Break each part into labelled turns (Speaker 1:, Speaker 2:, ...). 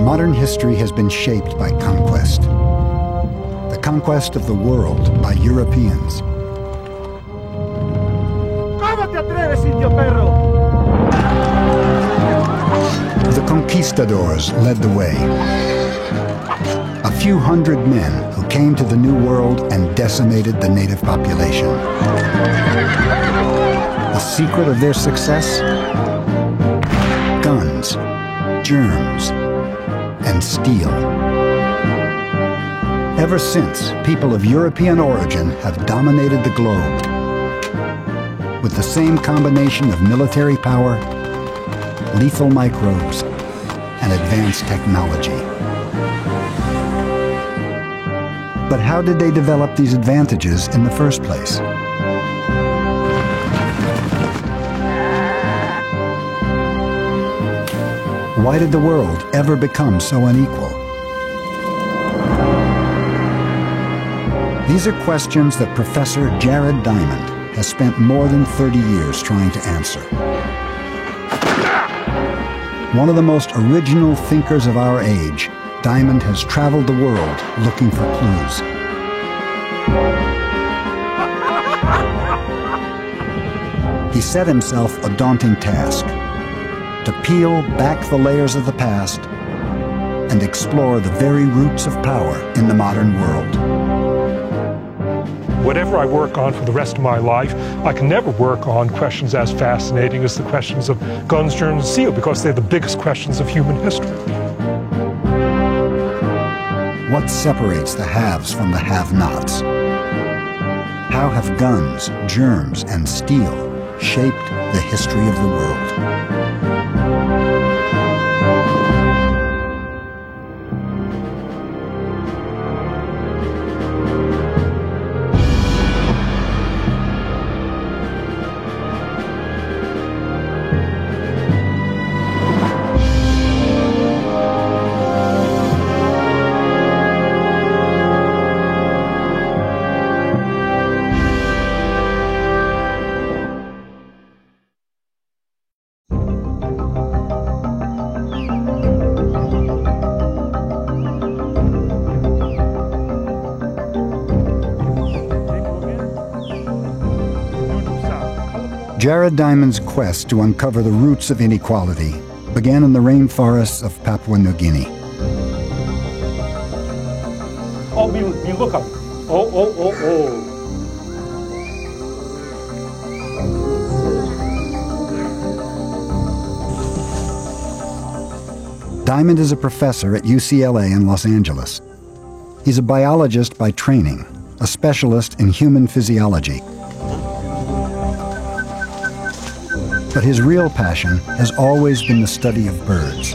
Speaker 1: Modern history has been shaped by conquest. The conquest of the world by Europeans. The conquistadors led the way. A few hundred men who came to the New World and decimated the native population. The secret of their success? Guns, germs, and steel. Ever since, people of European origin have dominated the globe with the same combination of military power, lethal microbes, and advanced technology. But how did they develop these advantages in the first place? Why did the world ever become so unequal? These are questions that Professor Jared Diamond has spent more than 30 years trying to answer. One of the most original thinkers of our age, Diamond has traveled the world looking for clues. He set himself a daunting task: to peel back the layers of the past and explore the very roots of power in the modern world.
Speaker 2: Whatever I work on for the rest of my life, I can never work on questions as fascinating as the questions of guns, germs, and steel, because they're the biggest questions of human history.
Speaker 1: What separates the haves from the have-nots? How have guns, germs, and steel shaped the history of the world? Jared Diamond's quest to uncover the roots of inequality began in the rainforests of Papua New Guinea.
Speaker 2: Oh, we look up. Oh.
Speaker 1: Diamond is a professor at UCLA in Los Angeles. He's a biologist by training, a specialist in human physiology. But his real passion has always been the study of birds.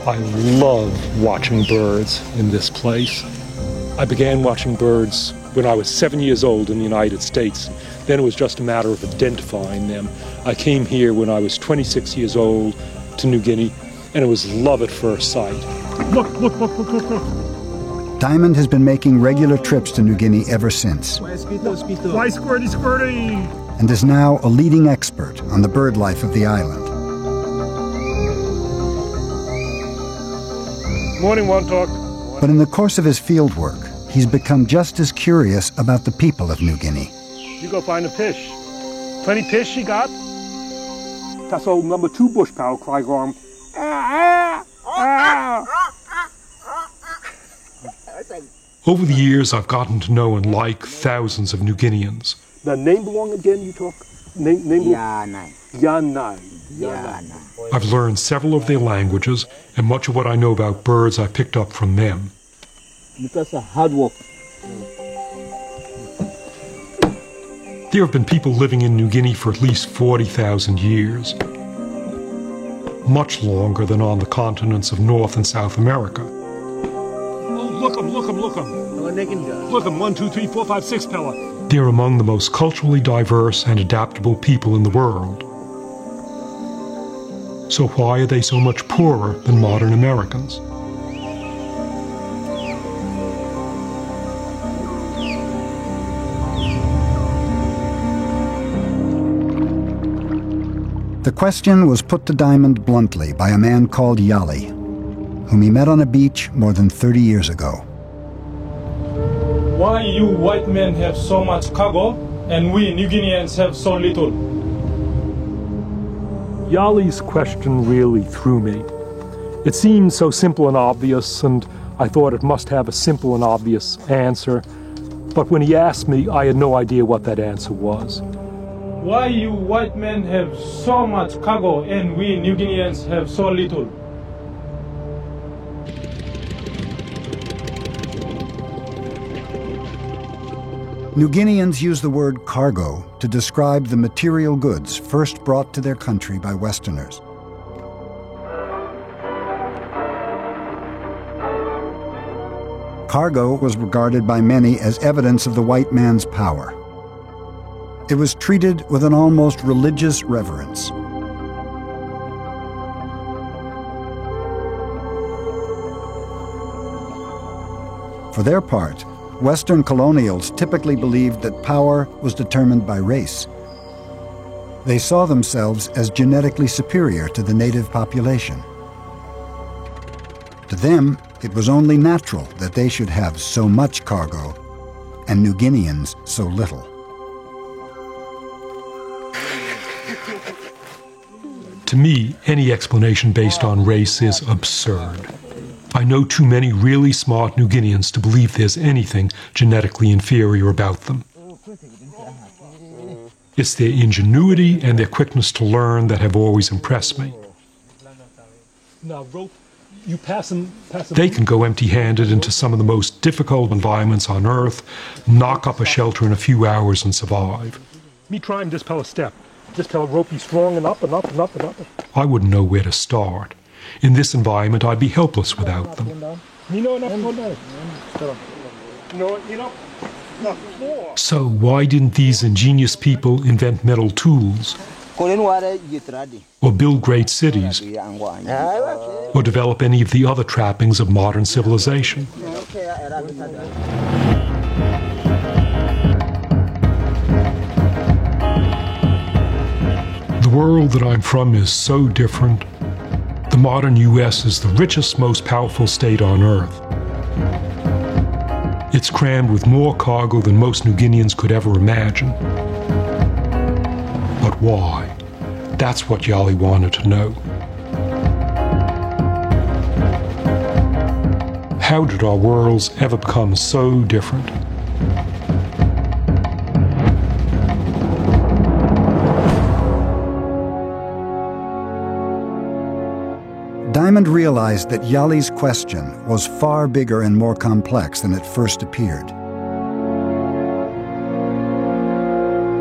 Speaker 2: I love watching birds in this place. I began watching birds when I was 7 years old in the United States. Then it was just a matter of identifying them. I came here when I was 26 years old to New Guinea, and it was love at first sight. Look.
Speaker 1: Diamond has been making regular trips to New Guinea ever since.
Speaker 2: Why squirty?
Speaker 1: And is now a leading expert on the bird life of the island.
Speaker 2: Morning, Wontok.
Speaker 1: But in the course of his field work, he's become just as curious about the people of New Guinea.
Speaker 2: You go find a fish. Plenty fish you got? That's old number 2 bush pal cry going. Over the years, I've gotten to know and like thousands of New Guineans. The name belong again, you talk? Name
Speaker 3: Yanai.
Speaker 2: Yanai. I've learned several of their languages, and much of what I know about birds I picked up from them.
Speaker 3: Because of hard work.
Speaker 2: There have been people living in New Guinea for at least 40,000 years. Much longer than on the continents of North and South America. Look 'em. Look 'em, 1, 2, 3, 4, 5, 6, Pella. They're among the most culturally diverse and adaptable people in the world. So why are they so much poorer than modern Americans?
Speaker 1: The question was put to Diamond bluntly by a man called Yali, whom he met on a beach more than 30 years ago.
Speaker 4: Why you white men have so much cargo and we New Guineans have so little?
Speaker 2: Yali's question really threw me. It seemed so simple and obvious, and I thought it must have a simple and obvious answer. But when he asked me, I had no idea what that answer was.
Speaker 4: Why you white men have so much cargo and we New Guineans have so little?
Speaker 1: New Guineans use the word cargo to describe the material goods first brought to their country by Westerners. Cargo was regarded by many as evidence of the white man's power. It was treated with an almost religious reverence. For their part, Western colonials typically believed that power was determined by race. They saw themselves as genetically superior to the native population. To them, it was only natural that they should have so much cargo, and New Guineans so little.
Speaker 2: To me, any explanation based on race is absurd. I know too many really smart New Guineans to believe there's anything genetically inferior about them. It's their ingenuity and their quickness to learn that have always impressed me.
Speaker 4: Now, rope, you pass them.
Speaker 2: They can go empty-handed into some of the most difficult environments on Earth, knock up a shelter in a few hours and survive.
Speaker 4: Me try and dispel a step. Dispel a rope, be strong and up and up and up and up.
Speaker 2: I wouldn't know where to start. In this environment, I'd be helpless without them. So why didn't these ingenious people invent metal tools, or build great cities, or develop any of the other trappings of modern civilization? The world that I'm from is so different. The modern U.S. is the richest, most powerful state on Earth. It's crammed with more cargo than most New Guineans could ever imagine. But why? That's what Yali wanted to know. How did our worlds ever become so different?
Speaker 1: Diamond realized that Yali's question was far bigger and more complex than it first appeared.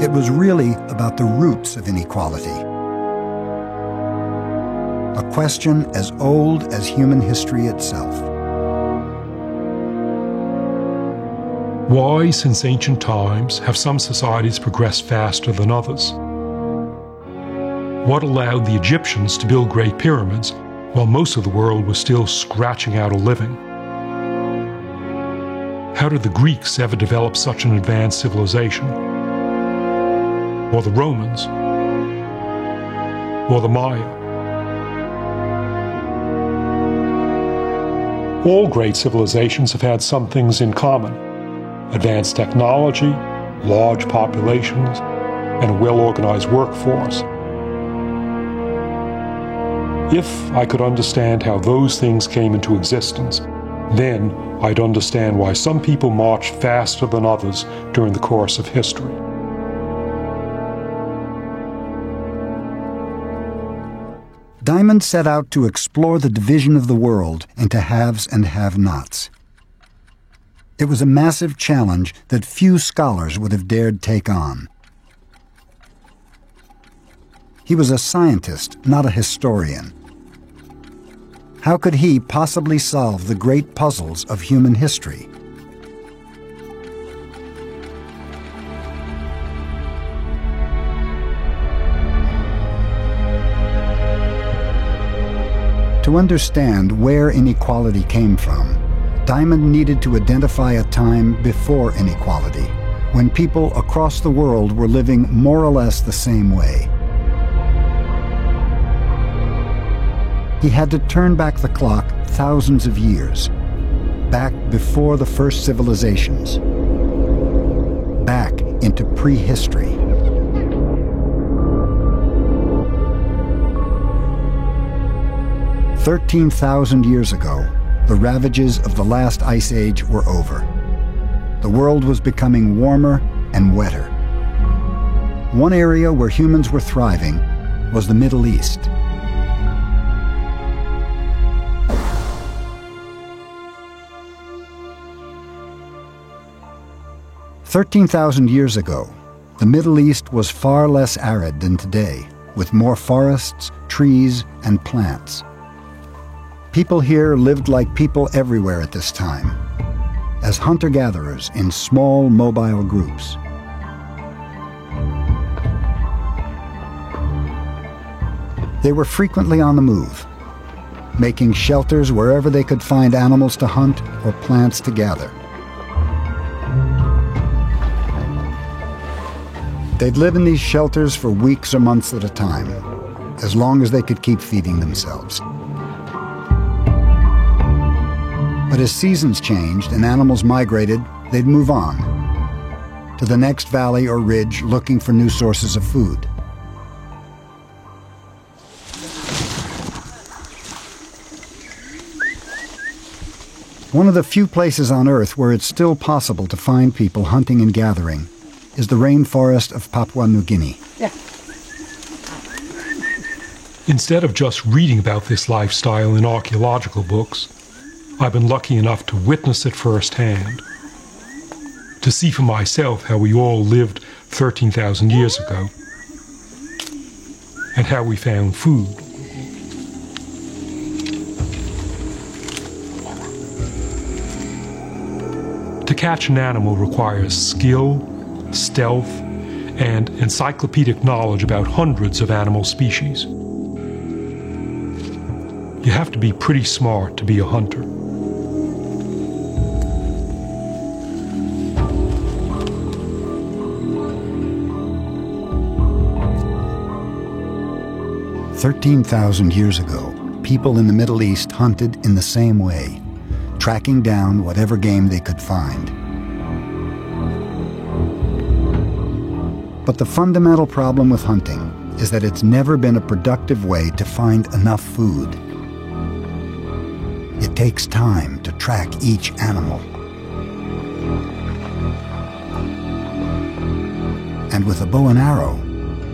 Speaker 1: It was really about the roots of inequality. A question as old as human history itself.
Speaker 2: Why, since ancient times, have some societies progressed faster than others? What allowed the Egyptians to build great pyramids while most of the world was still scratching out a living? How did the Greeks ever develop such an advanced civilization? Or the Romans? Or the Maya? All great civilizations have had some things in common: advanced technology, large populations, and a well-organized workforce. If I could understand how those things came into existence, then I'd understand why some people marched faster than others during the course of history.
Speaker 1: Diamond set out to explore the division of the world into haves and have-nots. It was a massive challenge that few scholars would have dared take on. He was a scientist, not a historian. How could he possibly solve the great puzzles of human history? To understand where inequality came from, Diamond needed to identify a time before inequality, when people across the world were living more or less the same way. He had to turn back the clock thousands of years, back before the first civilizations, back into prehistory. "13,000 years ago, the ravages of the last ice age were over. The world was becoming warmer and wetter. One area where humans were thriving was the Middle East. "13,000 years ago, the Middle East was far less arid than today, with more forests, trees, and plants. People here lived like people everywhere at this time, as hunter-gatherers in small, mobile groups. They were frequently on the move, making shelters wherever they could find animals to hunt or plants to gather. They'd live in these shelters for weeks or months at a time, as long as they could keep feeding themselves. But as seasons changed and animals migrated, they'd move on to the next valley or ridge looking for new sources of food. One of the few places on Earth where it's still possible to find people hunting and gathering is the rainforest of Papua New Guinea.
Speaker 2: Instead of just reading about this lifestyle in archaeological books, I've been lucky enough to witness it firsthand, to see for myself how we all lived 13,000 years ago, and how we found food. To catch an animal requires skill, stealth, and encyclopedic knowledge about hundreds of animal species. You have to be pretty smart to be a hunter.
Speaker 1: "13,000 years ago, people in the Middle East hunted in the same way, tracking down whatever game they could find. But the fundamental problem with hunting is that it's never been a productive way to find enough food. It takes time to track each animal. And with a bow and arrow,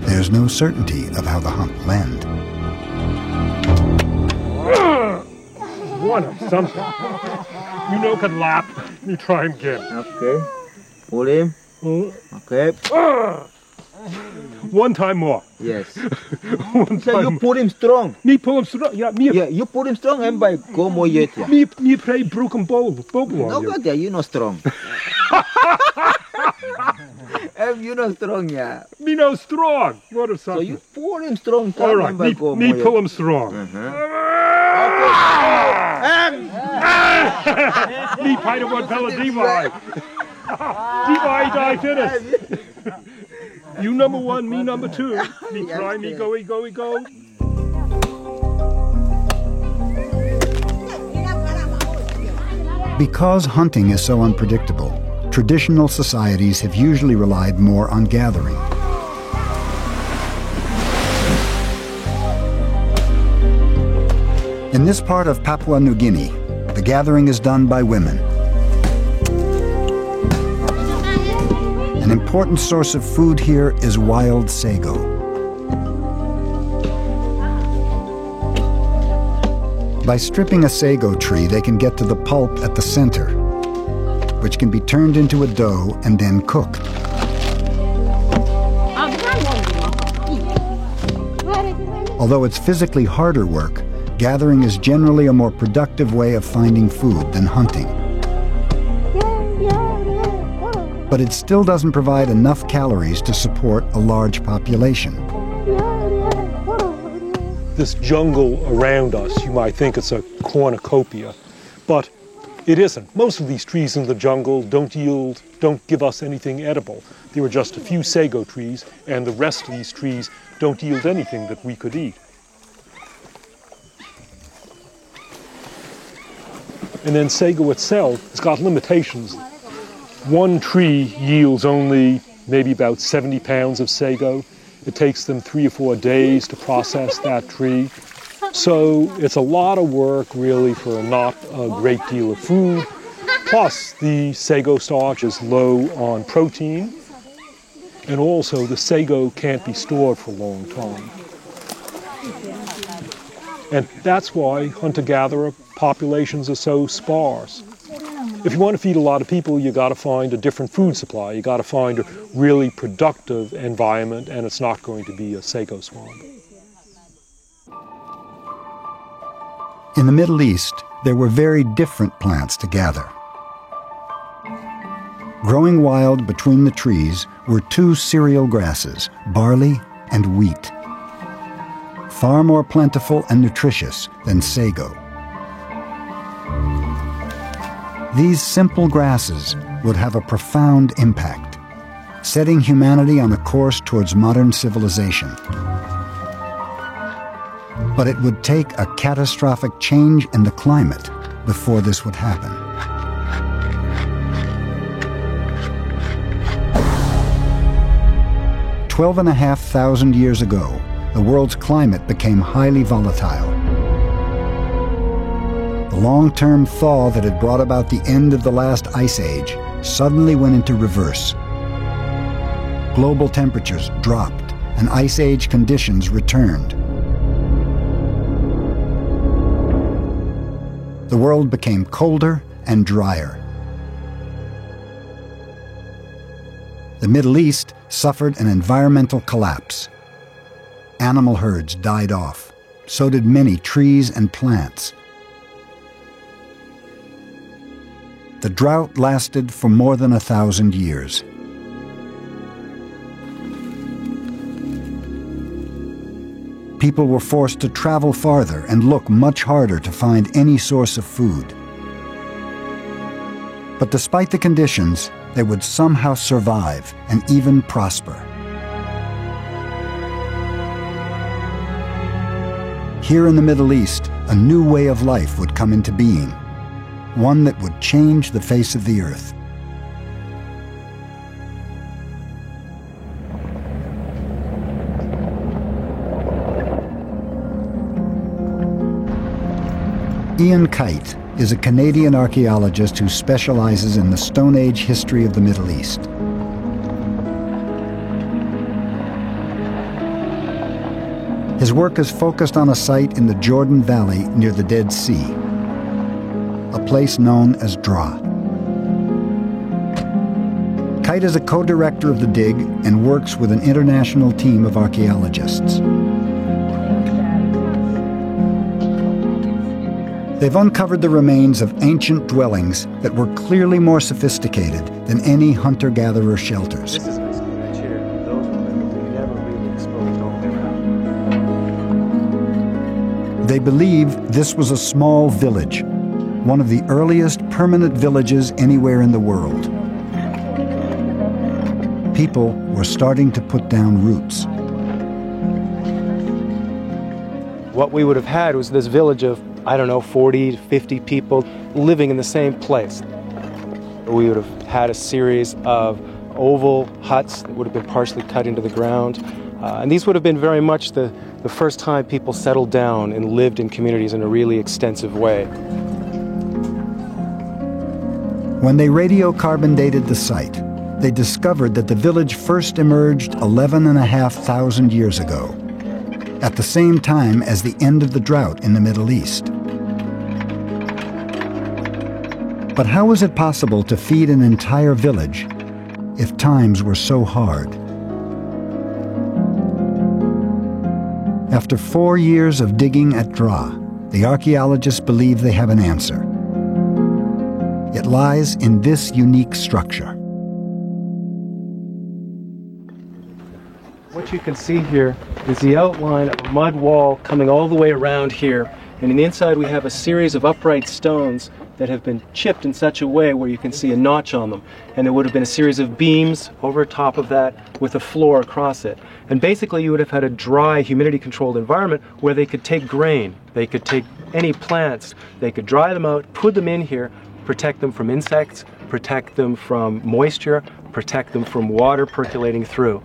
Speaker 1: there's no certainty of how the hunt will end.
Speaker 2: One of something. You know can lap. You try him again.
Speaker 3: Okay. Pull him. Okay.
Speaker 2: One time more.
Speaker 3: Yes.
Speaker 2: One
Speaker 3: So
Speaker 2: time
Speaker 3: you pull him strong.
Speaker 2: Me pull him strong. Ja, mir,
Speaker 3: Yeah, you pull him strong and by go more yet. Yeah.
Speaker 2: me play broken bobbel
Speaker 3: No
Speaker 2: on you.
Speaker 3: good, yeah, you not strong. You not strong, yeah.
Speaker 2: Me no strong. What of
Speaker 3: So
Speaker 2: something?
Speaker 3: you pull him strong.
Speaker 2: All right,
Speaker 3: and by go
Speaker 2: me
Speaker 3: more
Speaker 2: pull
Speaker 3: yet.
Speaker 2: him strong. Me fight one fella divide. Divide, I finish. You number one, me number two. Me try, me go.
Speaker 1: Because hunting is so unpredictable, traditional societies have usually relied more on gathering. In this part of Papua New Guinea, the gathering is done by women. An important source of food here is wild sago. By stripping a sago tree, they can get to the pulp at the center, which can be turned into a dough and then cooked. Although it's physically harder work, gathering is generally a more productive way of finding food than hunting. But it still doesn't provide enough calories to support a large population.
Speaker 2: this jungle around us, you might think it's a cornucopia, but it isn't. Most of these trees in the jungle don't give us anything edible. There are just a few sago trees, and the rest of these trees don't yield anything that we could eat. And then sago itself has got limitations. One tree yields only maybe about 70 pounds of sago. It takes them 3 or 4 days to process that tree. So it's a lot of work really for not a great deal of food. Plus the sago starch is low on protein. And also the sago can't be stored for a long time. And that's why hunter-gatherer populations are so sparse. If you want to feed a lot of people, you got to find a different food supply. You got to find a really productive environment, and it's not going to be a sago swamp.
Speaker 1: In the Middle East, there were very different plants to gather. Growing wild between the trees were 2 cereal grasses, barley and wheat. Far more plentiful and nutritious than sago. These simple grasses would have a profound impact, setting humanity on a course towards modern civilization. But it would take a catastrophic change in the climate before this would happen. Twelve and a half thousand years ago, the world's climate became highly volatile. The long-term thaw that had brought about the end of the last ice age suddenly went into reverse. Global temperatures dropped and ice age conditions returned. The world became colder and drier. The Middle East suffered an environmental collapse. Animal herds died off. So did many trees and plants. The drought lasted for more than 1,000 years. People were forced to travel farther and look much harder to find any source of food. But despite the conditions, they would somehow survive and even prosper. Here in the Middle East, a new way of life would come into being, one that would change the face of the earth. Ian Kite is a Canadian archaeologist who specializes in the Stone Age history of the Middle East. His work is focused on a site in the Jordan Valley near the Dead Sea, a place known as Dra. Kite is a co-director of the dig and works with an international team of archaeologists. They've uncovered the remains of ancient dwellings that were clearly more sophisticated than any hunter-gatherer shelters.
Speaker 5: This is basically right here. Those were never really exposed all the way around.
Speaker 1: They believe this was a small village, one of the earliest permanent villages anywhere in the world. People were starting to put down roots.
Speaker 5: What we would have had was this village of, 40 to 50 people living in the same place. We would have had a series of oval huts that would have been partially cut into the ground. And these would have been very much the first time people settled down and lived in communities in a really extensive way.
Speaker 1: When they radiocarbon dated the site, they discovered that the village first emerged 11,500 years ago, at the same time as the end of the drought in the Middle East. But how was it possible to feed an entire village if times were so hard? After 4 years of digging at Dra, the archaeologists believe they have an answer. It lies in this unique structure.
Speaker 5: What what you can see here is the outline of a mud wall coming all the way around here. And in the inside we have a series of upright stones that have been chipped in such a way where you can see a notch on them. And there would have been a series of beams over top of that with a floor across it. And basically you would have had a dry, humidity-controlled environment where they could take grain, they could take any plants, they could dry them out, put them in here, protect them from insects, protect them from moisture, protect them from water percolating through.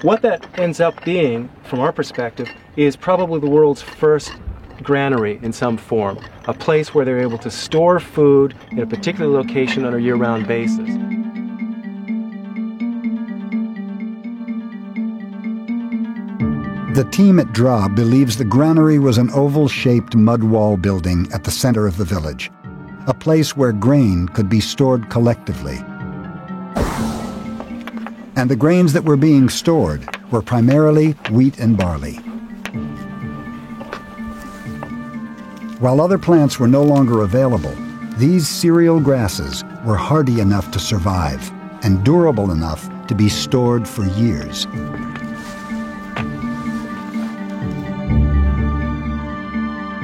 Speaker 5: What that ends up being, from our perspective, is probably the world's first granary in some form, a place where they're able to store food in a particular location on a year-round basis.
Speaker 1: The team at DRA believes the granary was an oval-shaped mud wall building at the center of the village, a place where grain could be stored collectively. And the grains that were being stored were primarily wheat and barley. While other plants were no longer available, these cereal grasses were hardy enough to survive and durable enough to be stored for years.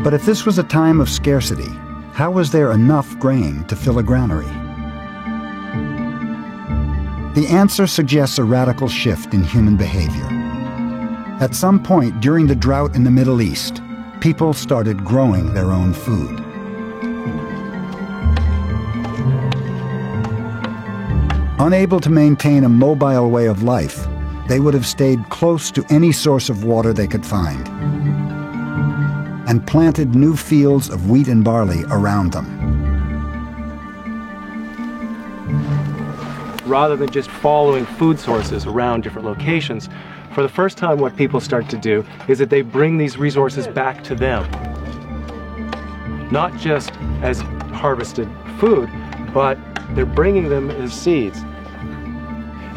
Speaker 1: But if this was a time of scarcity, how was there enough grain to fill a granary? The answer suggests a radical shift in human behavior. At some point during the drought in the Middle East, people started growing their own food. Unable to maintain a mobile way of life, they would have stayed close to any source of water they could find and planted new fields of wheat and barley around them.
Speaker 5: Rather than just following food sources around different locations, for the first time what people start to do is that they bring these resources back to them. Not just as harvested food, but they're bringing them as seeds.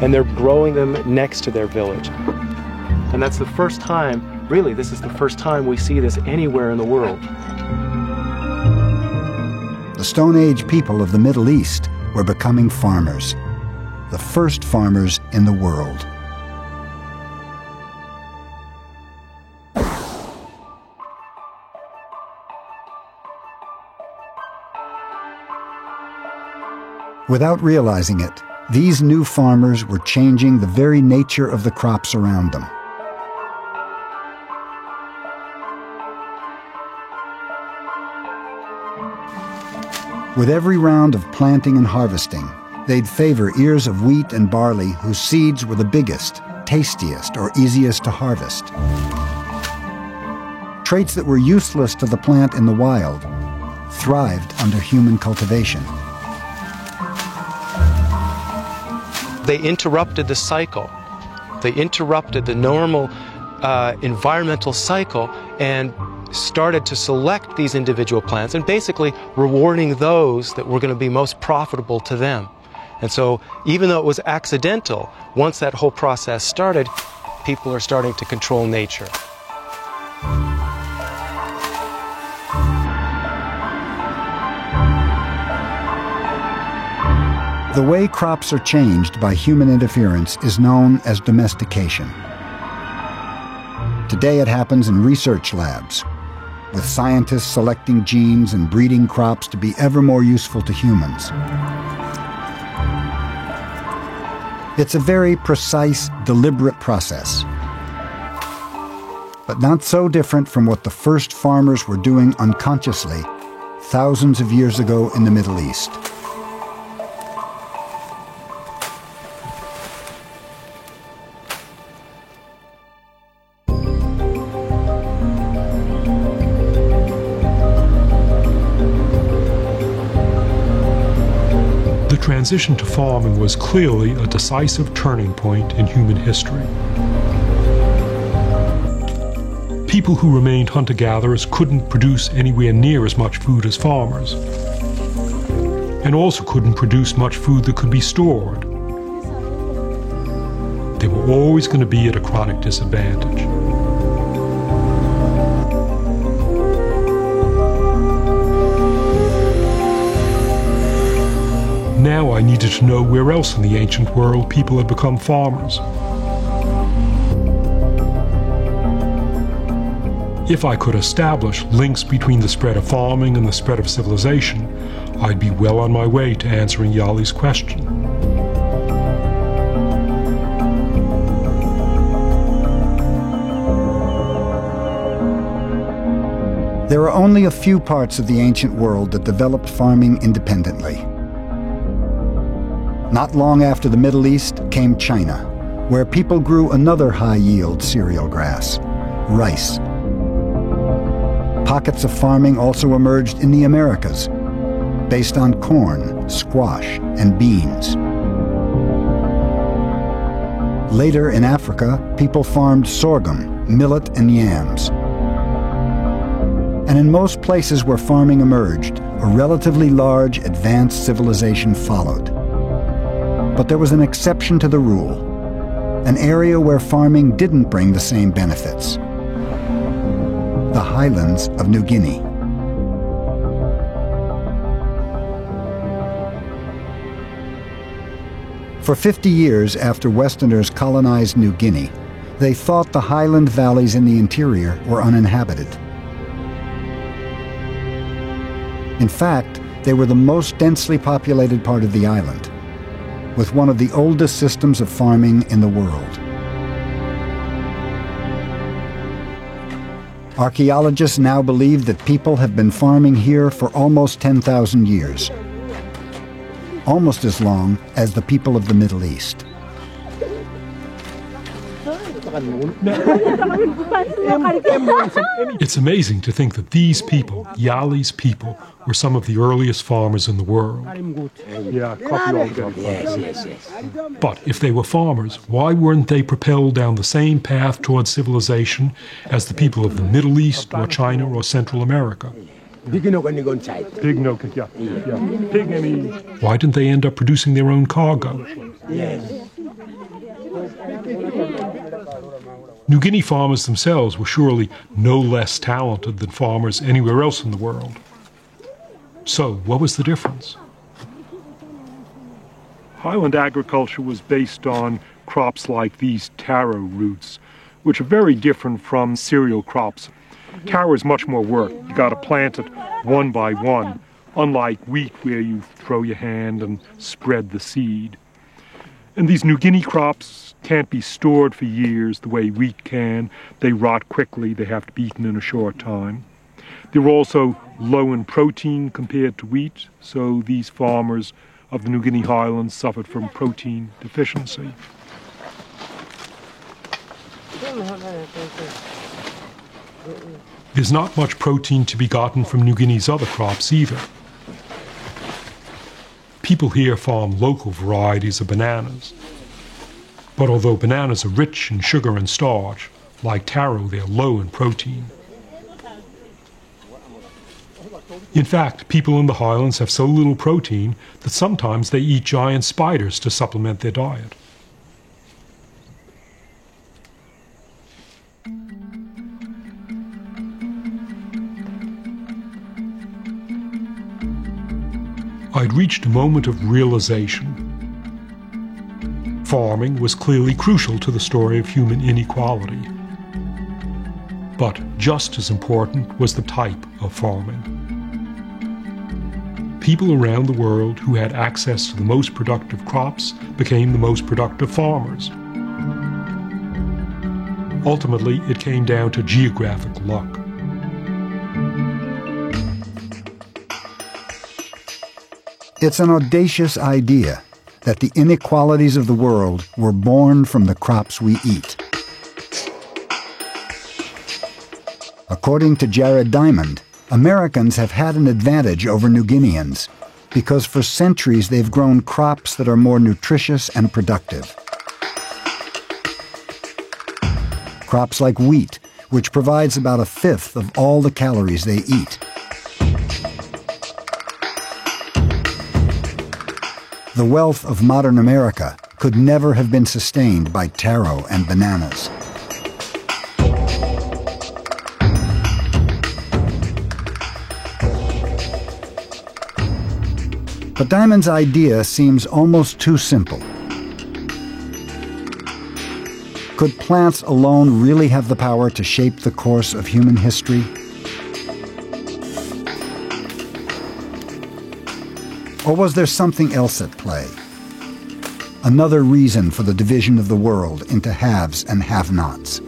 Speaker 5: And they're growing them next to their village. And that's the first time, really, this is the first time we see this anywhere in the world.
Speaker 1: The Stone Age people of the Middle East were becoming farmers, the first farmers in the world. Without realizing it, these new farmers were changing the very nature of the crops around them. With every round of planting and harvesting, they'd favor ears of wheat and barley whose seeds were the biggest, tastiest, or easiest to harvest. Traits that were useless to the plant in the wild thrived under human cultivation.
Speaker 5: They interrupted the cycle. They interrupted the normal environmental cycle and started to select these individual plants and basically rewarding those that were going to be most profitable to them. And so even though it was accidental, once that whole process started, people are starting to control nature.
Speaker 1: The way crops are changed by human interference is known as domestication. Today it happens in research labs, with scientists selecting genes and breeding crops to be ever more useful to humans. It's a very precise, deliberate process, but not so different from what the first farmers were doing unconsciously thousands of years ago in the Middle East.
Speaker 2: The transition to farming was clearly a decisive turning point in human history. People who remained hunter-gatherers couldn't produce anywhere near as much food as farmers, and also couldn't produce much food that could be stored. They were always going to be at a chronic disadvantage. Now I needed to know where else in the ancient world people had become farmers. If I could establish links between the spread of farming and the spread of civilization, I'd be well on my way to answering Yali's question.
Speaker 1: There are only a few parts of the ancient world that developed farming independently. Not long after the Middle East came China, where people grew another high-yield cereal grass, rice. Pockets of farming also emerged in the Americas, based on corn, squash, and beans. Later in Africa, people farmed sorghum, millet, and yams. And in most places where farming emerged, a relatively large advanced civilization followed. But there was an exception to the rule, an area where farming didn't bring the same benefits: the highlands of New Guinea. For 50 years after Westerners colonized New Guinea, they thought the highland valleys in the interior were uninhabited. In fact, they were the most densely populated part of the island, with one of the oldest systems of farming in the world. Archaeologists now believe that people have been farming here for almost 10,000 years, almost as long as the people of the Middle East.
Speaker 2: It's amazing to think that these people, Yali's people, were some of the earliest farmers in the world. But if they were farmers, why weren't they propelled down the same path towards civilization as the people of the Middle East or China or Central America? Why didn't they end up producing their own cargo? New Guinea farmers themselves were surely no less talented than farmers anywhere else in the world. So, what was the difference? Highland agriculture was based on crops like these taro roots, which are very different from cereal crops. Taro is much more work. You got to plant it one by one, unlike wheat where you throw your hand and spread the seed. And these New Guinea crops can't be stored for years the way wheat can. They rot quickly. They have to be eaten in a short time. They're also low in protein compared to wheat, so these farmers of the New Guinea highlands suffered from protein deficiency. There's not much protein to be gotten from New Guinea's other crops either. People here farm local varieties of bananas. But although bananas are rich in sugar and starch, like taro, they're low in protein. In fact, people in the highlands have so little protein that sometimes they eat giant spiders to supplement their diet. I'd reached a moment of realization. Farming was clearly crucial to the story of human inequality. But just as important was the type of farming. People around the world who had access to the most productive crops became the most productive farmers. Ultimately, it came down to geographic luck.
Speaker 1: It's an audacious idea that the inequalities of the world were born from the crops we eat. According to Jared Diamond, Americans have had an advantage over New Guineans because for centuries they've grown crops that are more nutritious and productive. Crops like wheat, which provides about a fifth of all the calories they eat. The wealth of modern America could never have been sustained by taro and bananas. But Diamond's idea seems almost too simple. Could plants alone really have the power to shape the course of human history? Or was there something else at play? Another reason for the division of the world into haves and have-nots.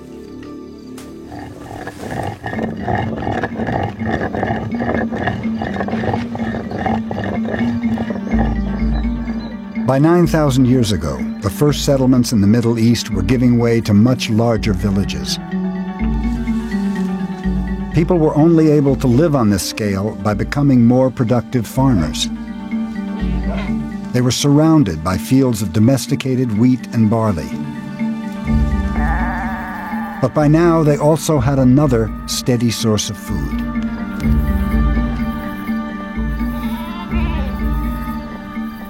Speaker 1: By 9,000 years ago, the first settlements in the Middle East were giving way to much larger villages. People were only able to live on this scale by becoming more productive farmers. They were surrounded by fields of domesticated wheat and barley. But by now, they also had another steady source of food.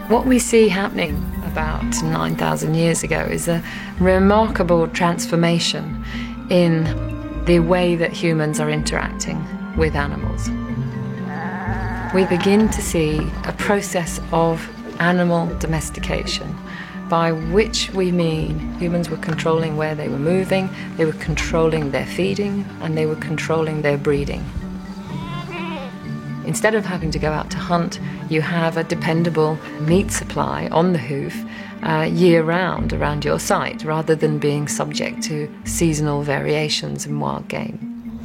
Speaker 6: What we see happening about 9,000 years ago is a remarkable transformation in the way that humans are interacting with animals. We begin to see a process of animal domestication, by which we mean humans were controlling where they were moving, they were controlling their feeding, and they were controlling their breeding. Instead of having to go out to hunt, you have a dependable meat supply on the hoof year-round around your site, rather than being subject to seasonal variations in wild game.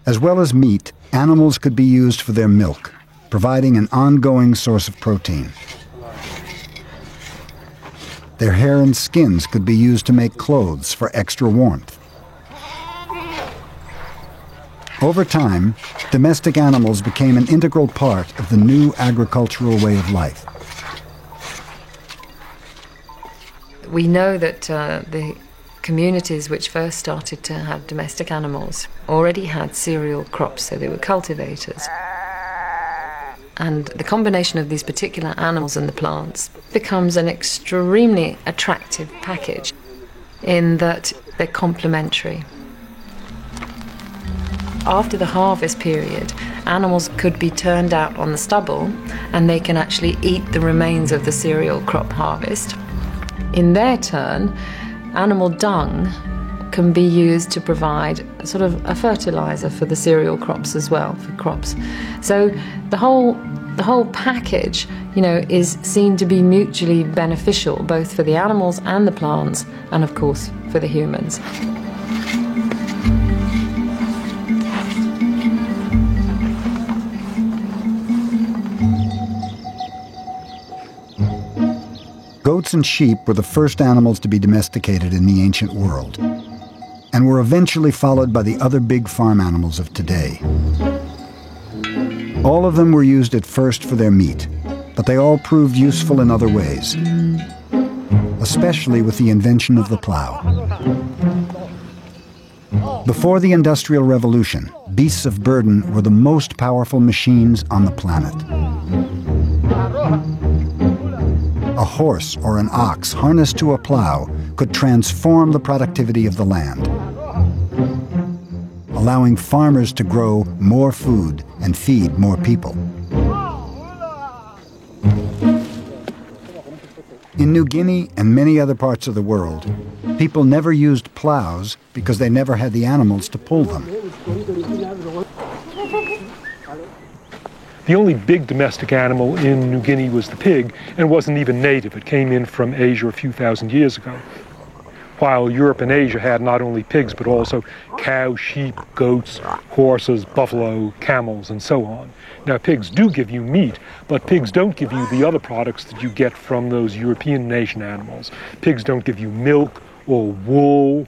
Speaker 1: As well as meat, animals could be used for their milk, providing an ongoing source of protein. Their hair and skins could be used to make clothes for extra warmth. Over time, domestic animals became an integral part of the new agricultural way of life.
Speaker 6: We know that the communities which first started to have domestic animals already had cereal crops, so they were cultivators. And the combination of these particular animals and the plants becomes an extremely attractive package in that they're complementary. After the harvest period, animals could be turned out on the stubble and they can actually eat the remains of the cereal crop harvest. In their turn, animal dung can be used to provide sort of a fertilizer for the cereal crops as well, for crops. So the whole package, is seen to be mutually beneficial, both for the animals and the plants, and of course for the humans.
Speaker 1: Goats and sheep were the first animals to be domesticated in the ancient world, and were eventually followed by the other big farm animals of today. All of them were used at first for their meat, but they all proved useful in other ways, especially with the invention of the plow. Before the Industrial Revolution, beasts of burden were the most powerful machines on the planet. A horse or an ox harnessed to a plow could transform the productivity of the land, allowing farmers to grow more food and feed more people. In New Guinea and many other parts of the world, people never used plows because they never had the animals to pull them.
Speaker 2: The only big domestic animal in New Guinea was the pig, and wasn't even native. It came in from Asia a few thousand years ago. While Europe and Asia had not only pigs, but also cows, sheep, goats, horses, buffalo, camels, and so on. Now, pigs do give you meat, but pigs don't give you the other products that you get from those European nation animals. Pigs don't give you milk or wool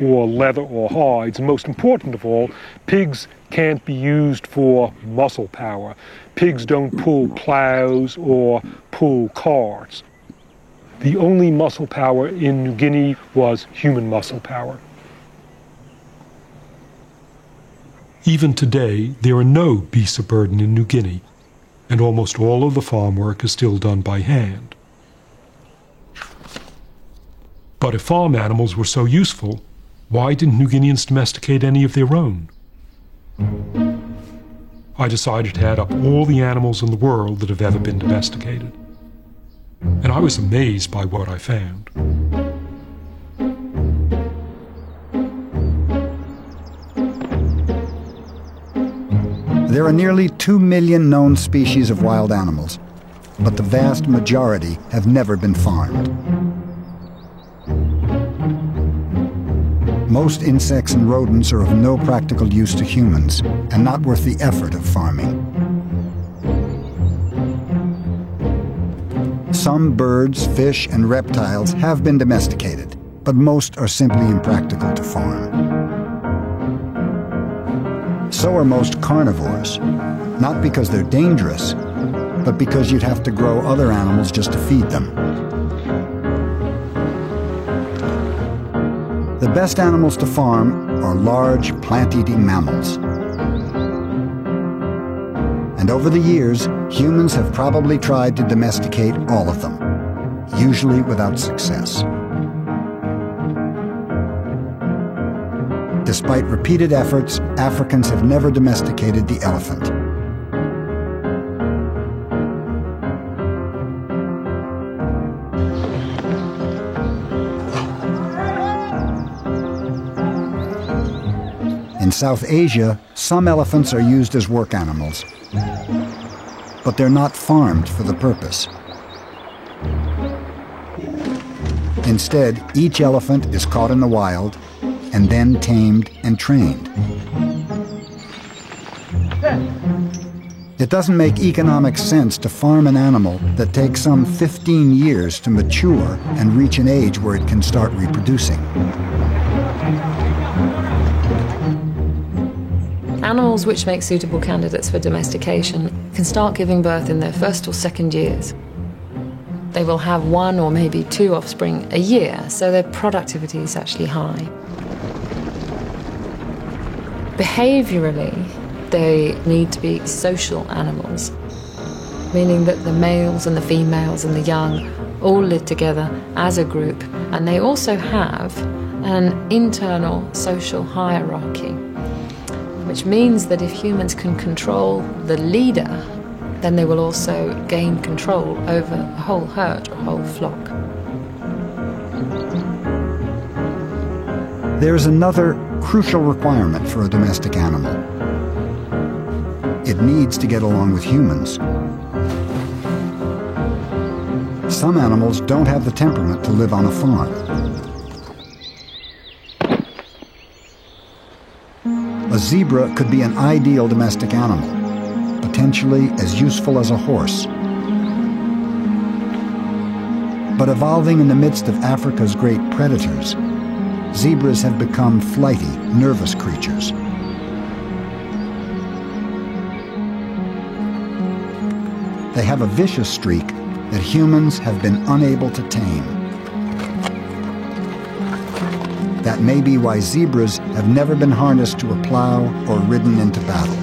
Speaker 2: or leather or hides. And most important of all, pigs can't be used for muscle power. Pigs don't pull plows or pull carts. The only muscle power in New Guinea was human muscle power. Even today, there are no beasts of burden in New Guinea, and almost all of the farm work is still done by hand. But if farm animals were so useful, why didn't New Guineans domesticate any of their own? I decided to add up all the animals in the world that have ever been domesticated. And I was amazed by what I found.
Speaker 1: There are nearly 2 million known species of wild animals, but the vast majority have never been farmed. Most insects and rodents are of no practical use to humans and not worth the effort of farming. Some birds, fish, and reptiles have been domesticated, but most are simply impractical to farm. So are most carnivores, not because they're dangerous, but because you'd have to grow other animals just to feed them. The best animals to farm are large, plant-eating mammals. And over the years, humans have probably tried to domesticate all of them, usually without success. Despite repeated efforts, Africans have never domesticated the elephant. In South Asia, some elephants are used as work animals, but they're not farmed for the purpose. Instead, each elephant is caught in the wild and then tamed and trained. It doesn't make economic sense to farm an animal that takes some 15 years to mature and reach an age where it can start reproducing.
Speaker 6: Animals which make suitable candidates for domestication can start giving birth in their first or second years. They will have 1 or maybe 2 offspring a year, so their productivity is actually high. Behaviorally, they need to be social animals, meaning that the males and the females and the young all live together as a group, and they also have an internal social hierarchy, which means that if humans can control the leader, then they will also gain control over a whole herd or a whole flock.
Speaker 1: There's another crucial requirement for a domestic animal. It needs to get along with humans. Some animals don't have the temperament to live on a farm. A zebra could be an ideal domestic animal, potentially as useful as a horse. But evolving in the midst of Africa's great predators, zebras have become flighty, nervous creatures. They have a vicious streak that humans have been unable to tame. That may be why zebras have never been harnessed to a plow or ridden into battle.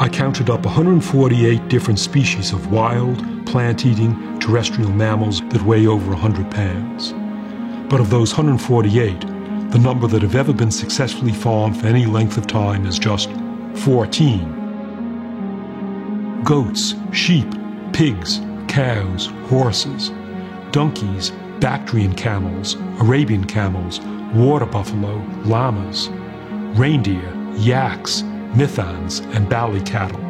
Speaker 2: I counted up 148 different species of wild, plant-eating, terrestrial mammals that weigh over 100 pounds. But of those 148, the number that have ever been successfully farmed for any length of time is just 14. Goats, sheep, pigs, cows, horses, donkeys, Bactrian camels, Arabian camels, water buffalo, llamas, reindeer, yaks, mithans, and Bali cattle.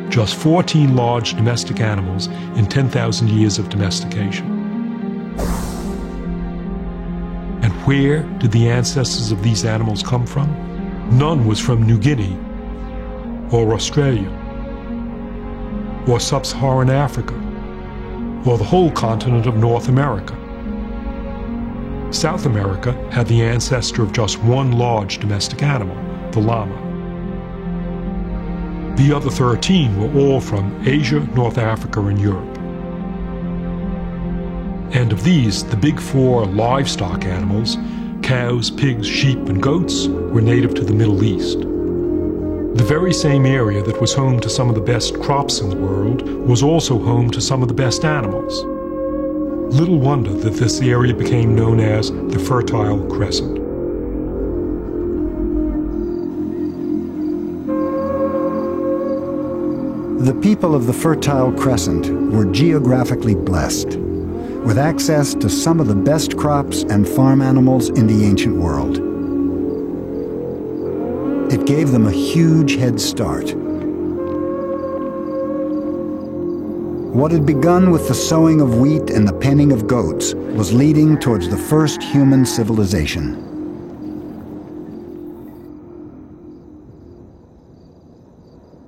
Speaker 2: Just 14 large domestic animals in 10,000 years of domestication. And where did the ancestors of these animals come from? None was from New Guinea, or Australia, or sub-Saharan Africa, or the whole continent of North America. South America had the ancestor of just one large domestic animal, the llama. The other 13 were all from Asia, North Africa, and Europe. And of these, the big 4 livestock animals, cows, pigs, sheep, and goats, were native to the Middle East. The very same area that was home to some of the best crops in the world was also home to some of the best animals. Little wonder that this area became known as the Fertile Crescent.
Speaker 1: The people of the Fertile Crescent were geographically blessed, with access to some of the best crops and farm animals in the ancient world. It gave them a huge head start. What had begun with the sowing of wheat and the penning of goats was leading towards the first human civilization.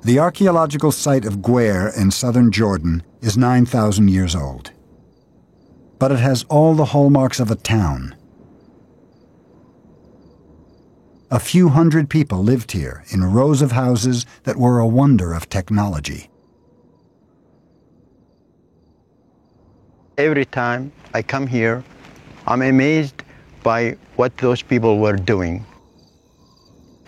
Speaker 1: The archaeological site of Guer in southern Jordan is 9,000 years old. But it has all the hallmarks of a town. A few hundred people lived here in rows of houses that were a wonder of technology.
Speaker 7: Every time I come here, I'm amazed by what those people were doing.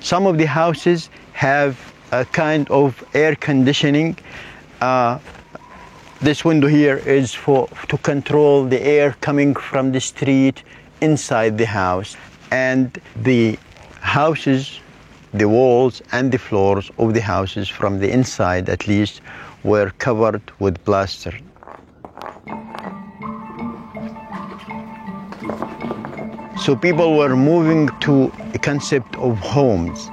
Speaker 7: Some of the houses have a kind of air conditioning. This window here is to control the air coming from the street inside the house. And the houses, the walls and the floors of the houses from the inside at least were covered with plaster. So people were moving to a concept of homes.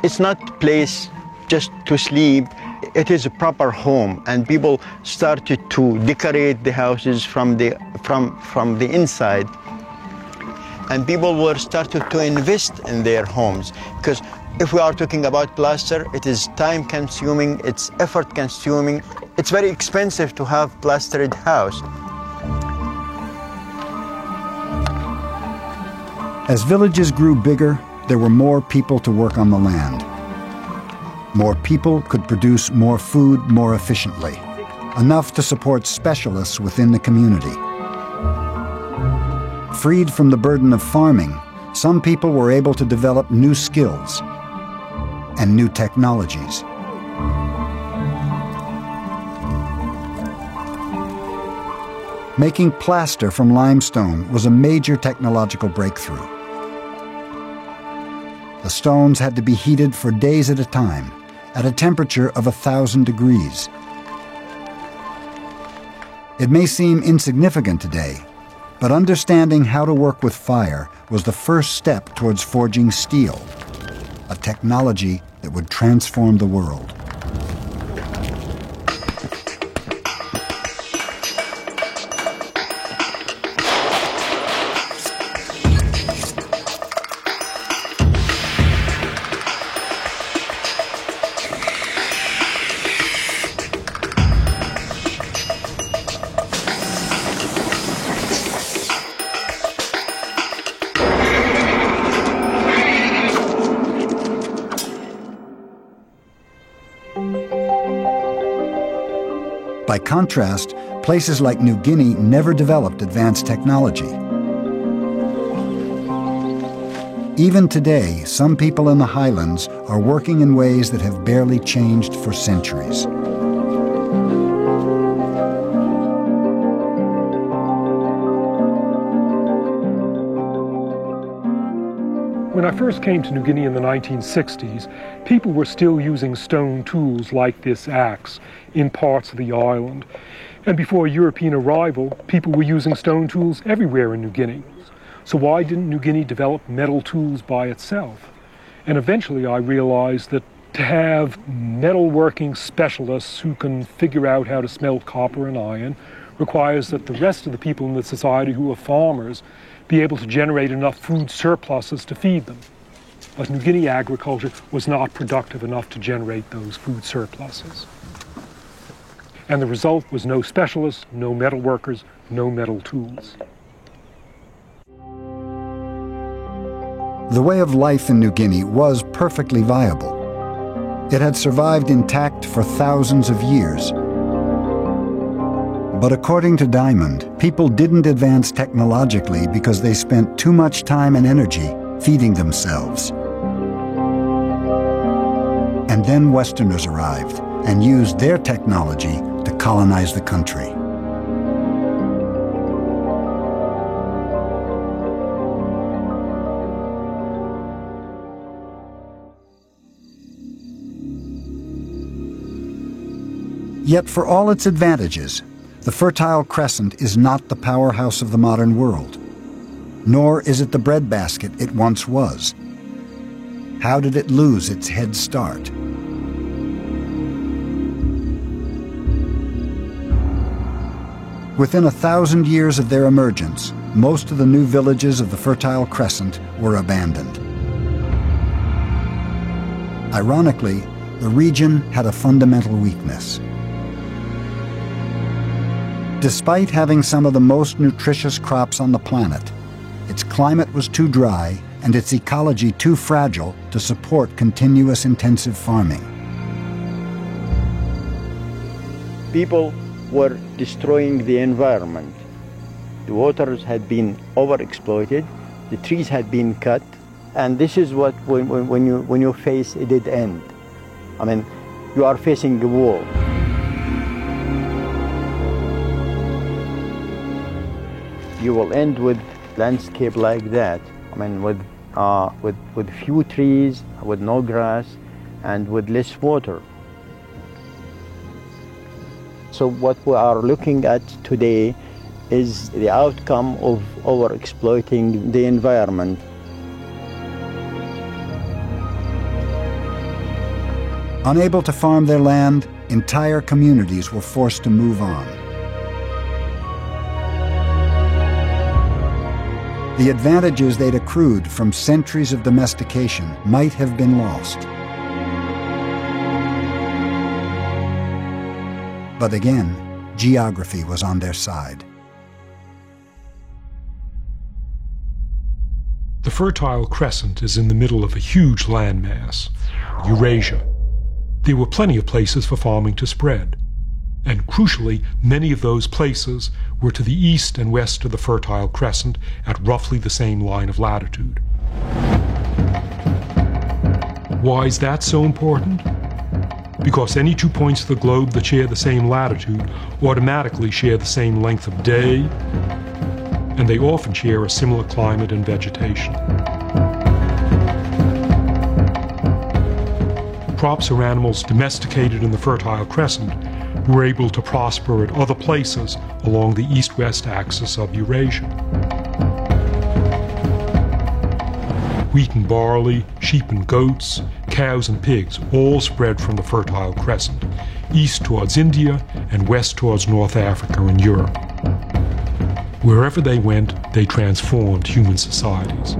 Speaker 7: It's not a place just to sleep, it is a proper home, and people started to decorate the houses from the inside. And people were started to invest in their homes, because if we are talking about plaster, it is time consuming, it's effort consuming, it's very expensive to have plastered house.
Speaker 1: As villages grew bigger, there were more people to work on the land. More people could produce more food more efficiently, enough to support specialists within the community. Freed from the burden of farming, some people were able to develop new skills and new technologies. Making plaster from limestone was a major technological breakthrough. The stones had to be heated for days at a time, at a temperature of 1,000 degrees. It may seem insignificant today, but understanding how to work with fire was the first step towards forging steel, a technology that would transform the world. By contrast, places like New Guinea never developed advanced technology. Even today, some people in the highlands are working in ways that have barely changed for centuries.
Speaker 2: When I first came to New Guinea in the 1960s, people were still using stone tools like this axe in parts of the island. And before European arrival, people were using stone tools everywhere in New Guinea. So why didn't New Guinea develop metal tools by itself? And eventually I realized that to have metalworking specialists who can figure out how to smelt copper and iron requires that the rest of the people in the society who are farmers be able to generate enough food surpluses to feed them. But New Guinea agriculture was not productive enough to generate those food surpluses. And the result was no specialists, no metal workers, no metal tools.
Speaker 1: The way of life in New Guinea was perfectly viable. It had survived intact for thousands of years. But according to Diamond, people didn't advance technologically because they spent too much time and energy feeding themselves. And then Westerners arrived and used their technology to colonize the country. Yet for all its advantages, the Fertile Crescent is not the powerhouse of the modern world. nor is it the breadbasket it once was. How did it lose its head start? Within 1,000 years of their emergence, most of the new villages of the Fertile Crescent were abandoned. Ironically, the region had a fundamental weakness. Despite having some of the most nutritious crops on the planet, its climate was too dry and its ecology too fragile to support continuous intensive farming.
Speaker 7: People were destroying the environment. The waters had been overexploited, the trees had been cut, and this is what when you face a dead end. I mean, you are facing a wall. You will end with landscape like that. I mean, with few trees, with no grass, and with less water. So what we are looking at today is the outcome of overexploiting the environment.
Speaker 1: Unable to farm their land, entire communities were forced to move on. The advantages they'd accrued from centuries of domestication might have been lost. But again, geography was on their side.
Speaker 2: The Fertile Crescent is in the middle of a huge landmass, Eurasia. There were plenty of places for farming to spread, and crucially, many of those places were to the east and west of the Fertile Crescent at roughly the same line of latitude. Why is that so important? Because any 2 points of the globe that share the same latitude automatically share the same length of day, and they often share a similar climate and vegetation. Crops or animals domesticated in the Fertile Crescent were able to prosper at other places along the east-west axis of Eurasia. Wheat and barley, sheep and goats, cows and pigs all spread from the Fertile Crescent, east towards India and west towards North Africa and Europe. Wherever they went, they transformed human societies.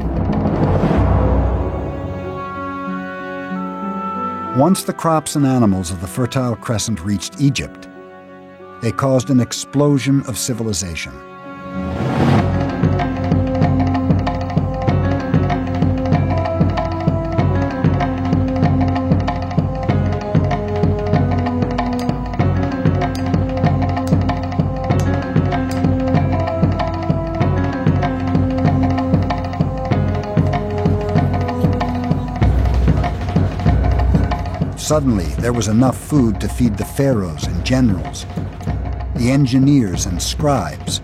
Speaker 1: Once the crops and animals of the Fertile Crescent reached Egypt, they caused an explosion of civilization. Suddenly, there was enough food to feed the pharaohs and generals, the engineers and scribes,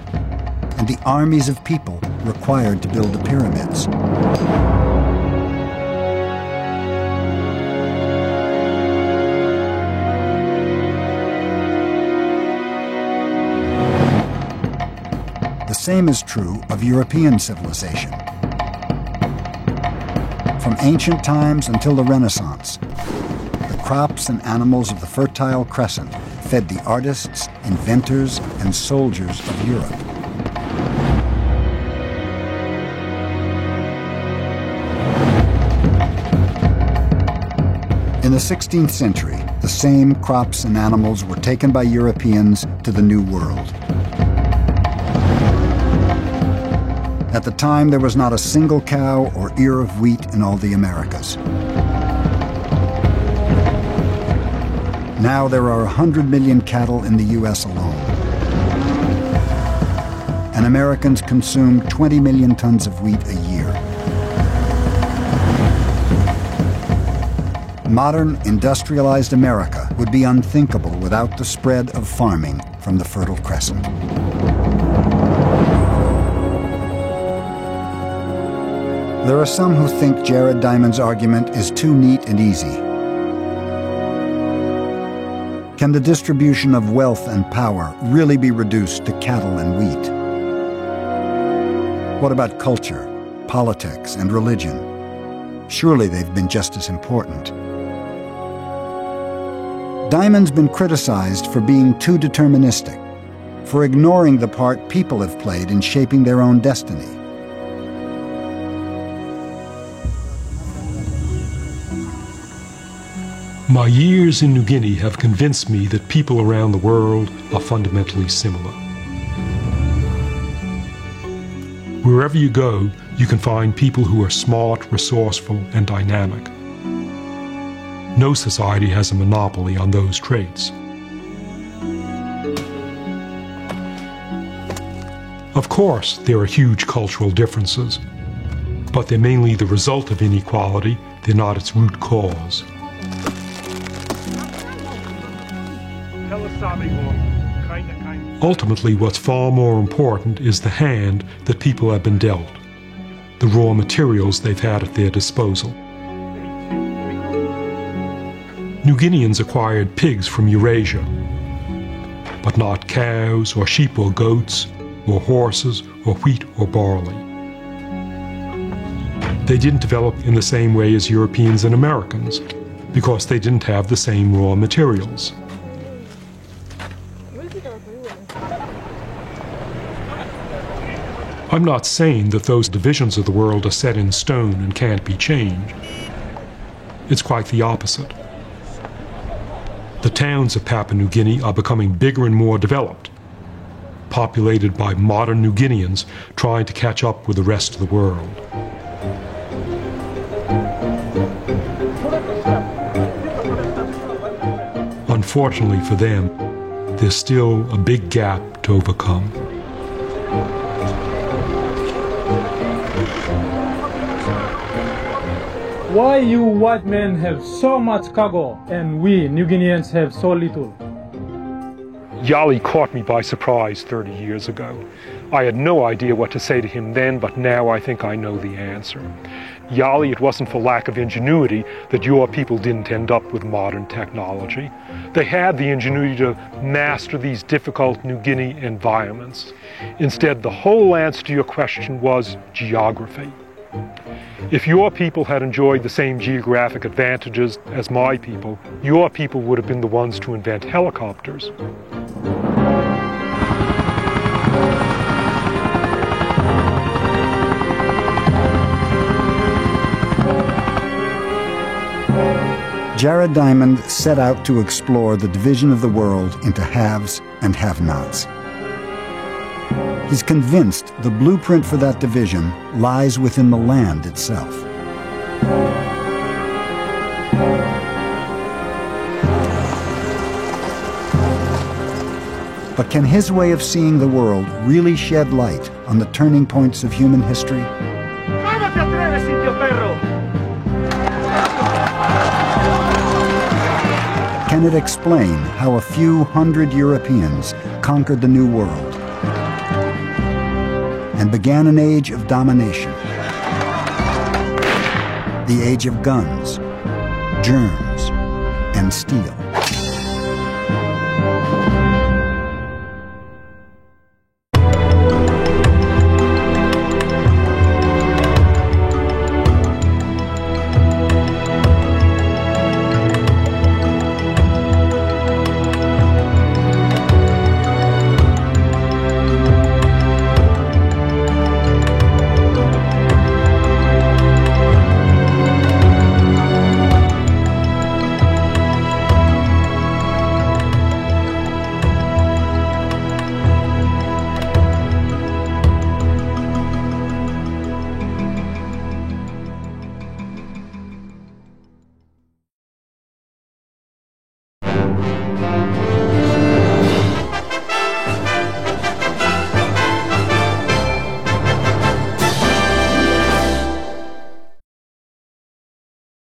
Speaker 1: and the armies of people required to build the pyramids. The same is true of European civilization. From ancient times until the Renaissance, crops and animals of the Fertile Crescent fed the artists, inventors, and soldiers of Europe. In the 16th century, the same crops and animals were taken by Europeans to the New World. At the time, there was not a single cow or ear of wheat in all the Americas. Now there are 100 million cattle in the U.S. alone. And Americans consume 20 million tons of wheat a year. Modern, industrialized America would be unthinkable without the spread of farming from the Fertile Crescent. There are some who think Jared Diamond's argument is too neat and easy. Can the distribution of wealth and power really be reduced to cattle and wheat? What about culture, politics, and religion? Surely they've been just as important. Diamond's been criticized for being too deterministic, for ignoring the part people have played in shaping their own destiny.
Speaker 2: My years in New Guinea have convinced me that people around the world are fundamentally similar. Wherever you go, you can find people who are smart, resourceful, and dynamic. No society has a monopoly on those traits. Of course, there are huge cultural differences, but they're mainly the result of inequality, they're not its root cause. Ultimately, what's far more important is the hand that people have been dealt, the raw materials they've had at their disposal. New Guineans acquired pigs from Eurasia, but not cows or sheep or goats or horses or wheat or barley. They didn't develop in the same way as Europeans and Americans because they didn't have the same raw materials. I'm not saying that those divisions of the world are set in stone and can't be changed. It's quite the opposite. The towns of Papua New Guinea are becoming bigger and more developed, populated by modern New Guineans trying to catch up with the rest of the world. Unfortunately for them, there's still a big gap to overcome.
Speaker 4: Why you white men have so much cargo and we New Guineans have so little?
Speaker 2: Yali caught me by surprise 30 years ago. I had no idea what to say to him then, but now I think I know the answer. Yali, it wasn't for lack of ingenuity that your people didn't end up with modern technology. They had the ingenuity to master these difficult New Guinea environments. Instead, the whole answer to your question was geography. If your people had enjoyed the same geographic advantages as my people, your people would have been the ones to invent helicopters.
Speaker 1: Jared Diamond set out to explore the division of the world into haves and have-nots. He's convinced the blueprint for that division lies within the land itself. But can his way of seeing the world really shed light on the turning points of human history? Can it explain how a few hundred Europeans conquered the New World and began an age of domination? The age of guns, germs, and steel.